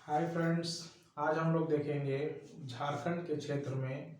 Hi friends. आज हम लोग देखेंगे झारखंड के क्षेत्र में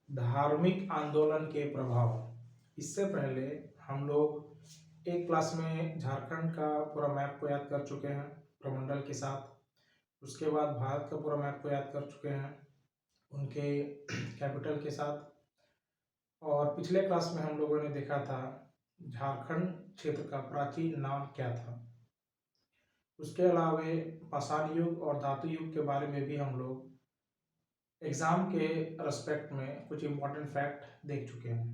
धार्मिक आंदोलन के प्रभाव। इससे पहले हम लोग एक क्लास में झारखंड का पूरा मैप को याद कर चुके हैं प्रमंडल के साथ। उसके बाद भारत का पूरा मैप को याद कर चुके हैं उनके कैपिटल के साथ। और पिछले क्लास में हम लोगों ने देखा था झारखंड क्षेत्र का प्राचीन नाम क्या था। उसके अलावे पाषाण युग और धातु युग के बारे में भी हम लोग एग्जाम के रेस्पेक्ट में कुछ इम्पोर्टेंट फैक्ट देख चुके हैं।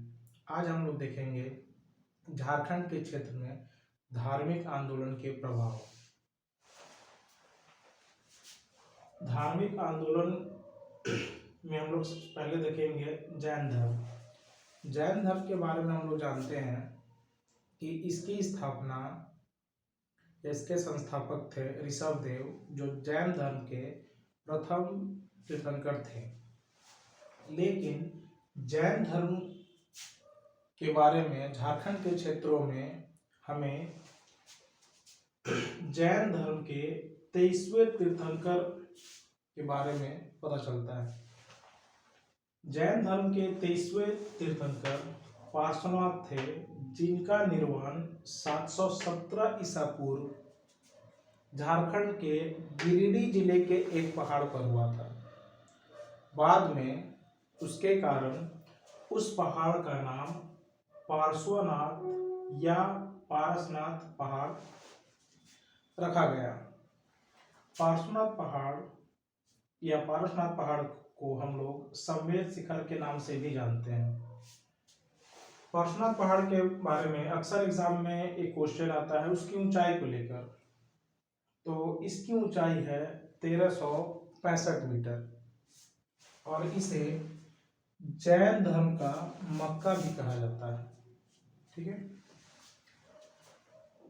आज हम लोग देखेंगे झारखंड के क्षेत्र में धार्मिक आंदोलन के प्रभाव। धार्मिक आंदोलन में हम लोग पहले देखेंगे जैन धर्म। जैन धर्म के बारे में हम लोग जानते हैं कि इसकी स्थापना इसके संस्थापक थे ऋषभ देव, जो जैन धर्म के प्रथम तीर्थंकर थे। लेकिन जैन धर्म के बारे में झारखंड के क्षेत्रों में हमें जैन धर्म के 23वें तीर्थंकर के बारे में पता चलता है। जैन धर्म के 23वें तीर्थंकर पार्श्वनाथ थे, जिनका निर्माण 717 ईसा पूर्व झारखंड के गिरिडीह जिले के एक पहाड़ पर हुआ था। बाद में उसके कारण उस पहाड़ का नाम पार्श्वनाथ या पारसनाथ पहाड़ रखा गया। पार्श्वनाथ पहाड़ या पारसनाथ पहाड़ को हम लोग संवेद शिखर के नाम से भी जानते हैं। पार्श्वनाथ पहाड़ के बारे में अक्सर एग्जाम में एक क्वेश्चन आता है उसकी ऊंचाई को लेकर। तो इसकी ऊंचाई है 1365 मीटर और इसे जैन धर्म का मक्का भी कहा जाता है। ठीक है।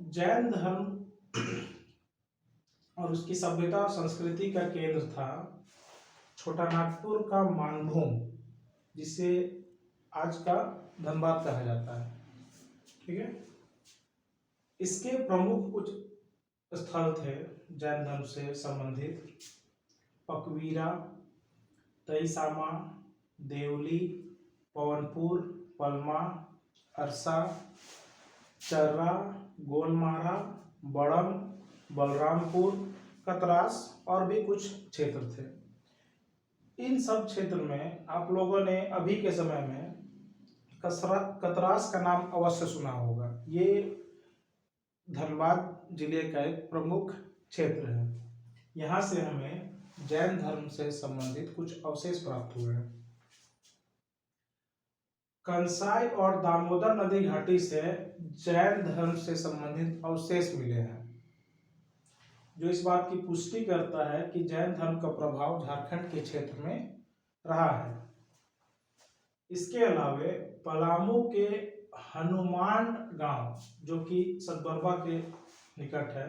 जैन धर्म और उसकी सभ्यता और संस्कृति का केंद्र था छोटा नागपुर का मानभूम, जिसे आज का धनबाद कहा जाता है। ठीक है। इसके प्रमुख कुछ स्थल थे जैन धर्म से संबंधित: पकवीरा, तईसामा, देवली, पवनपुर, पलमा, अरसा, चर्रा, गोलमारा, बड़म, बलरामपुर, कतरास और भी कुछ क्षेत्र थे। इन सब क्षेत्र में आप लोगों ने अभी के समय में कतरास का नाम अवश्य सुना होगा। ये धनबाद जिले का एक प्रमुख क्षेत्र है। यहाँ से हमें जैन धर्म से संबंधित कुछ अवशेष प्राप्त हुए हैं। कंसाई और दामोदर नदी घाटी से जैन धर्म से संबंधित अवशेष मिले हैं, जो इस बात की पुष्टि करता है कि जैन धर्म का प्रभाव झारखंड के क्षेत्र में रहा है। इसके अलावे पलामू के हनुमान गांव, जो कि सतबरवा के निकट है,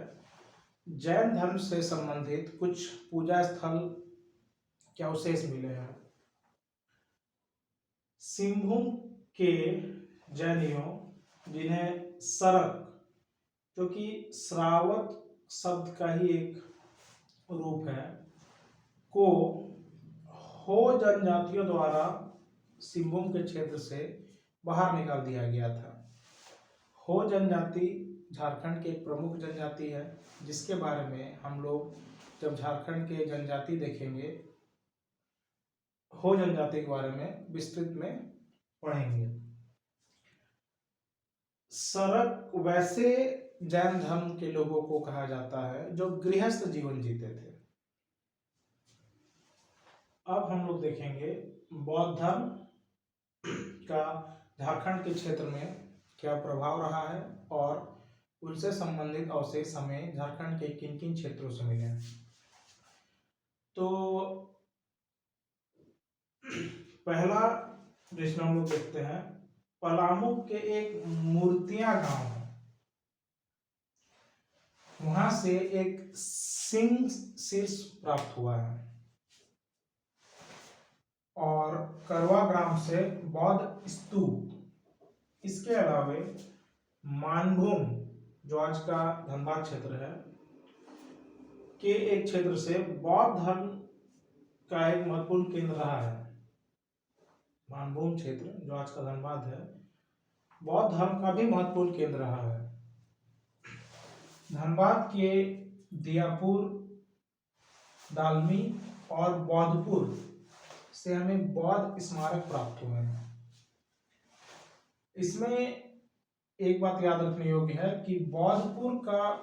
जैन धर्म से संबंधित कुछ पूजा स्थल के अवशेष मिले हैं। सिंहभूम के जैनियों, जिन्हें सरक, जो कि श्रावक शब्द का ही एक रूप है, को हो जनजातियों द्वारा सिंहभूम के क्षेत्र से बाहर निकाल दिया गया था। हो जनजाति झारखंड की एक प्रमुख जनजाति है, जिसके बारे में हम लोग जब झारखंड के जनजाति देखेंगे, हो जनजाति के बारे में विस्तृत में पढ़ेंगे। सरक वैसे जैन धर्म के लोगों को कहा जाता है जो गृहस्थ जीवन जीते थे। अब हम लोग देखेंगे बौद्ध धर्म का झारखंड के क्षेत्र में क्या प्रभाव रहा है और उनसे संबंधित अवशेष हमें झारखंड के किन किन क्षेत्रों से मिले हैं। तो पहला जिसमें हम लोग देखते हैं, पलामू के एक मूर्तियां गांव है, वहां से एक सिंह शीर्ष प्राप्त हुआ है। और करवा ग्राम से बौद्ध स्तूप। इसके अलावे मानभूम, जो आज का धनबाद क्षेत्र है, के एक क्षेत्र से बौद्ध धर्म का एक महत्वपूर्ण केंद्र रहा है। मानभूम क्षेत्र जो आज का धनबाद है, बौद्ध धर्म का भी महत्वपूर्ण केंद्र रहा है। धनबाद के दियापुर, दालमी और बौद्धपुर से हमें बौद्ध स्मारक प्राप्त हुए हैं। इसमें एक बात याद रखने योग्य है कि बौद्धपुर का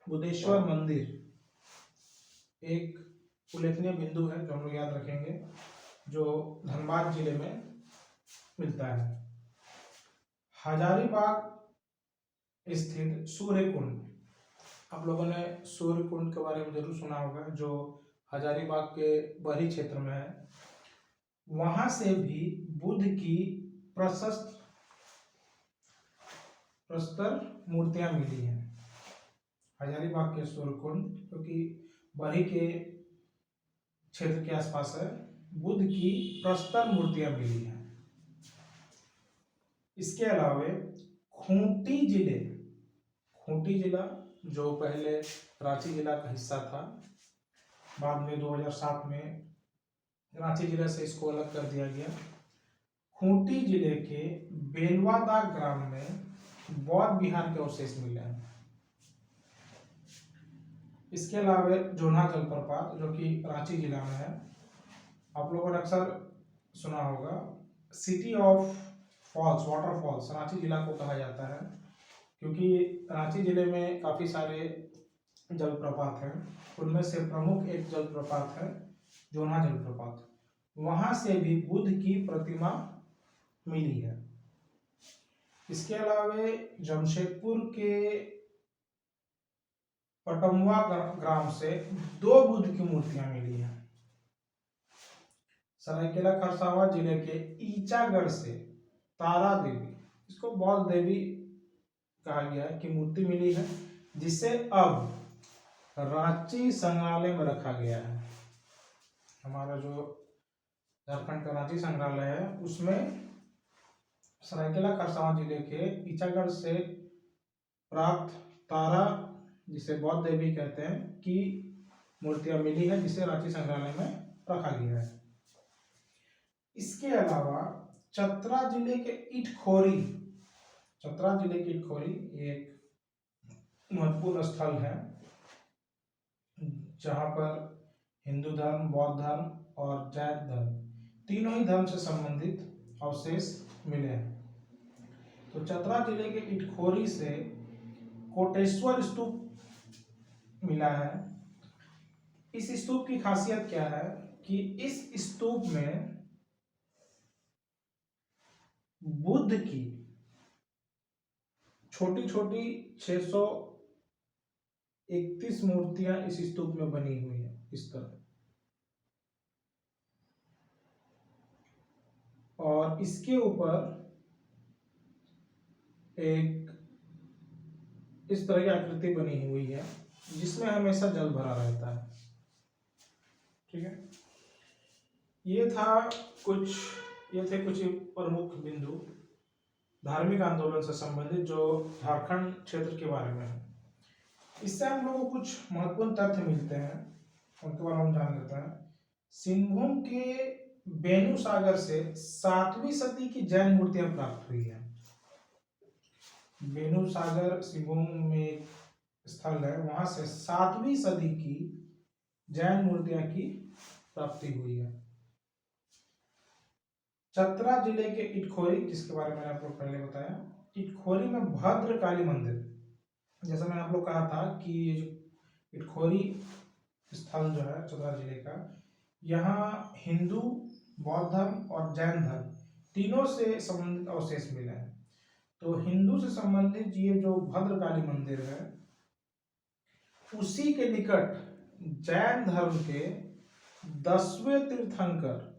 बुद्धेश्वर मंदिर एक उल्लेखनीय बिंदु है जो हम लोग याद रखेंगे, जो धनबाद जिले में मिलता है। हजारीबाग स्थित सूर्य कुंड, आप लोगों ने सूर्य कुंड के बारे में जरूर सुना होगा, जो हजारीबाग के बही क्षेत्र में है। वहां से भी बुद्ध की प्रस्तर मूर्तियां मिली हैं। हजारीबाग के सूर्य कुंड, क्योंकि बही के क्षेत्र के आसपास है, बुद्ध की प्रस्तर मूर्तियां मिली हैं। इसके अलावा खूंटी जिला जो पहले रांची जिला का हिस्सा था, बाद में 2007 में रांची जिला से इसको अलग कर दिया गया। खूंटी जिले के बेलवादा ग्राम में बौद्ध विहार के अवशेष मिले हैं। इसके अलावा जोन्हा जलप्रपात जो कि रांची जिला में है, आप लोगों ने अक्सर सुना होगा, city of falls, waterfalls Ranchi जिला को कहा जाता है, क्योंकि रांची जिले में काफी सारे जलप्रपात हैं। उनमें से प्रमुख एक जलप्रपात है जोन्हा जलप्रपात। वहां से भी बुद्ध की प्रतिमा मिली है। इसके अलावा जमशेदपुर के पटमुआ ग्राम से 2 बुद्ध की मूर्तियां मिली हैं। सरायकेला खरसावां जिले के ईचागढ़ से तारा देवी, इसको बौद्ध देवी कहा गया है, की मूर्ति मिली है, जिसे अब रांची संग्रहालय में रखा गया है। हमारा जो झारखंड का रांची संग्रहालय है, उसमें सरायकेला खरसावां जिले के ईचागढ़ से प्राप्त तारा, जिसे बौद्ध देवी कहते हैं, की मूर्तियां मिली है, जिसे रांची संग्रहालय में रखा गया है। इसके अलावा चतरा जिले के इटखोरी एक महत्वपूर्ण स्थल है, जहां पर हिंदू धर्म, बौद्ध धर्म और जैन धर्म, तीनों ही धर्म से संबंधित अवशेष मिले हैं। तो चतरा जिले के इटखोरी से कोटेश्वर स्तूप मिला है। इस स्तूप की खासियत क्या है कि इस स्तूप में बुद्ध की छोटी 631 मूर्तियां इस स्तूप में बनी हुई है। इस तरह, और इसके ऊपर एक इस तरह की आकृति बनी हुई है, जिसमें हमेशा जल भरा रहता है। ठीक है, ये थे कुछ प्रमुख बिंदु धार्मिक आंदोलन से संबंधित जो झारखंड क्षेत्र के बारे में है। इससे हम लोगों को कुछ महत्वपूर्ण तथ्य मिलते हैं, उनके बारे में हम जान लेते हैं। सिंहभूम के बेनू सागर से 7वीं सदी की जैन मूर्तियां प्राप्त हुई है। बेनू सागर सिंहभूम में एक स्थल है, वहां से 7वीं सदी की जैन मूर्तियां की प्राप्ति हुई है। चतरा जिले के इटखोरी, जिसके बारे में आप लोग पहले बताया, इटखोरी में भद्रकाली मंदिर, जैसा मैंने आप लोग कहा था कि इटखोरी स्थल जो है चतरा जिले का, यहाँ हिंदू, बौद्ध धर्म और जैन धर्म तीनों से संबंधित अवशेष मिले हैं। तो हिंदू से संबंधित ये जो भद्रकाली मंदिर है, उसी के निकट जैन धर्म के 10वें तीर्थंकर,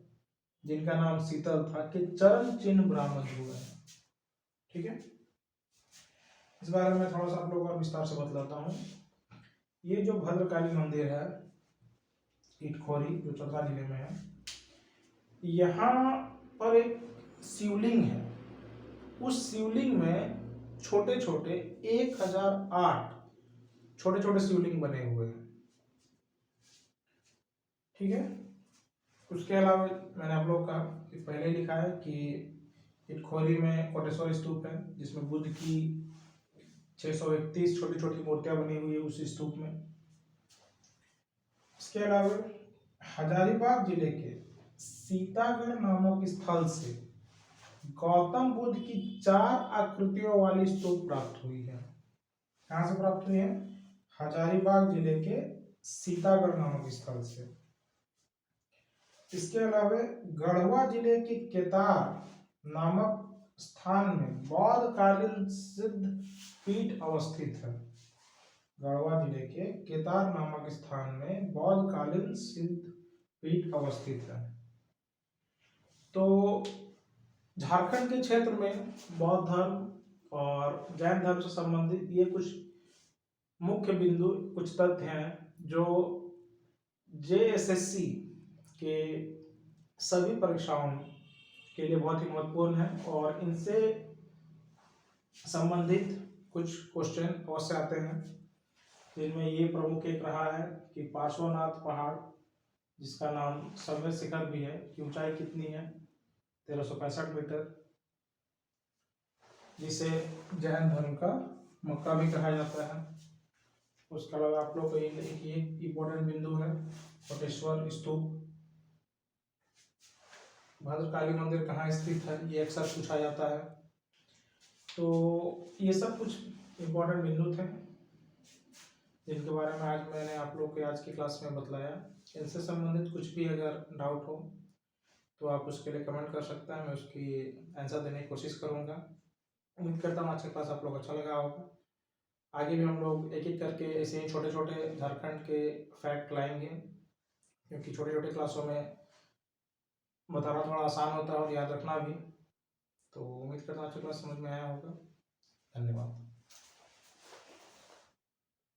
जिनका नाम शीतल था, के चरण चिन्ह बरामद हुए हैं। ठीक है, इस बारे में थोड़ा सा आप लोगों को विस्तार से बतलाता हूँ। ये जो भद्रकाली मंदिर है इटखोरी, जो चतरा जिले में है, यहाँ पर एक शिवलिंग है। उस शिवलिंग में छोटे छोटे 1008 छोटे छोटे शिवलिंग बने हुए हैं। ठीक है। उसके अलावा मैंने आप लोग का पहले लिखा है कि इटखोरी में कोटेश्वर स्तूप है, जिसमें बुद्ध की 631 छोटी छोटी मूर्तियां बनी हुई है उस स्तूप में। इसके अलावा हजारीबाग जिले के सीतागढ़ नामक स्थल से गौतम बुद्ध की 4 आकृतियों वाली स्तूप प्राप्त हुई है। कहाँ से प्राप्त हुई है? हजारीबाग जिले के सीतागढ़ नामक स्थल से। इसके अलावा गढ़वा जिले के केतार नामक स्थान में बौद्ध कालीन सिद्ध पीठ अवस्थित है। गढ़वा जिले के केतार नामक स्थान में बौद्ध कालीन सिद्ध पीठ अवस्थित है। तो झारखंड के क्षेत्र में बौद्ध धर्म और जैन धर्म से संबंधित ये कुछ मुख्य बिंदु, कुछ तथ्य हैं जो JSSC के सभी परीक्षाओं के लिए बहुत ही महत्वपूर्ण है और इनसे संबंधित कुछ क्वेश्चन अवश्य आते हैं। जिनमें ये प्रमुख एक रहा है कि पार्श्वनाथ पहाड़, जिसका नाम सफेद शिखर भी है, की ऊंचाई कितनी है? 1365 मीटर, जिसे जैन धर्म का मक्का भी कहा जाता है। उसके अलावा आप लोग को ये इम्पोर्टेंट बिंदु है कोटेश्वर स्तूप। भद्रकाली मंदिर कहाँ स्थित है, ये अक्सर पूछा जाता है। तो ये सब कुछ इम्पोर्टेंट बिंदु थे जिनके बारे में आज मैंने आप लोग के आज की क्लास में बतलाया। इनसे संबंधित कुछ भी अगर डाउट हो तो आप उसके लिए कमेंट कर सकते हैं, मैं उसकी आंसर देने की कोशिश करूँगा। उम्मीद करता हूँ आज का क्लास आप लोग अच्छा लगा होगा। आगे भी हम लोग एक एक करके ऐसे ही छोटे छोटे झारखंड के फैक्ट लाएंगे, क्योंकि छोटे छोटे क्लासों में बताना थोड़ा आसान होता है और याद रखना भी। तो उम्मीद करता हूँ आज की क्लास समझ में आया होगा। धन्यवाद।